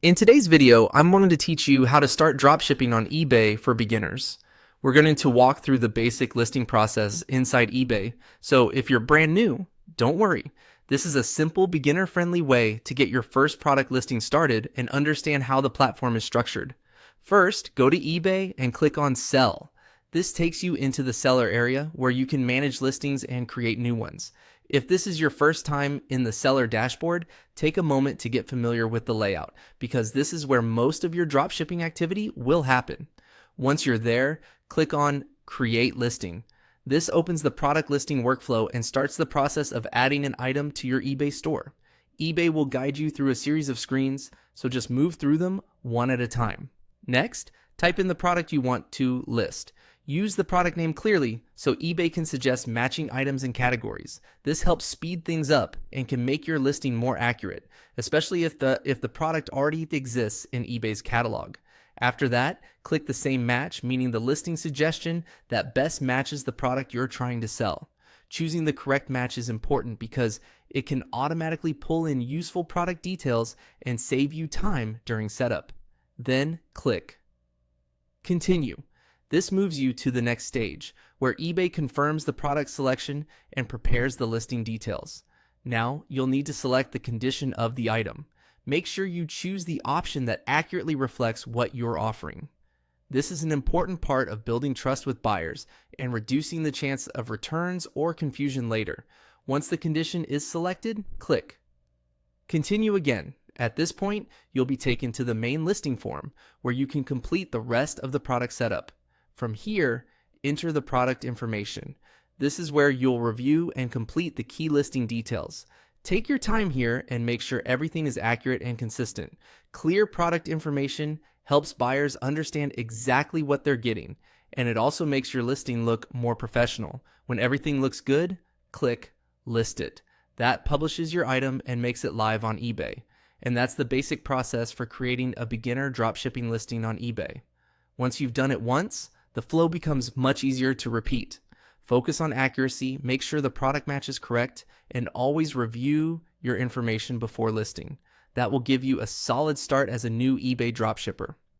In today's video, I'm wanting to teach you how to start dropshipping on eBay for beginners. We're going to walk through the basic listing process inside eBay. So if you're brand new, don't worry. This is a simple beginner-friendly way to get your first product listing started and understand how the platform is structured. First, go to eBay and click on Sell. This takes you into the seller area where you can manage listings and create new ones. If this is your first time in the seller dashboard, take a moment to get familiar with the layout because this is where most of your dropshipping activity will happen. Once you're there, click on Create Listing. This opens the product listing workflow and starts the process of adding an item to your eBay store. eBay will guide you through a series of screens, so just move through them one at a time. Next, type in the product you want to list. Use the product name clearly so eBay can suggest matching items and categories. This helps speed things up and can make your listing more accurate, especially if the product already exists in eBay's catalog. After that, click the same match, meaning the listing suggestion that best matches the product you're trying to sell. Choosing the correct match is important because it can automatically pull in useful product details and save you time during setup. Then click Continue. This moves you to the next stage, where eBay confirms the product selection and prepares the listing details. Now, you'll need to select the condition of the item. Make sure you choose the option that accurately reflects what you're offering. This is an important part of building trust with buyers and reducing the chance of returns or confusion later. Once the condition is selected, click Continue again. At this point, you'll be taken to the main listing form, where you can complete the rest of the product setup. From here, enter the product information. This is where you'll review and complete the key listing details. Take your time here and make sure everything is accurate and consistent. Clear product information helps buyers understand exactly what they're getting, and it also makes your listing look more professional. When everything looks good, click List It. That publishes your item and makes it live on eBay. And that's the basic process for creating a beginner dropshipping listing on eBay. Once you've done it once, the flow becomes much easier to repeat. Focus on accuracy, make sure the product match is correct, and always review your information before listing. That will give you a solid start as a new eBay dropshipper.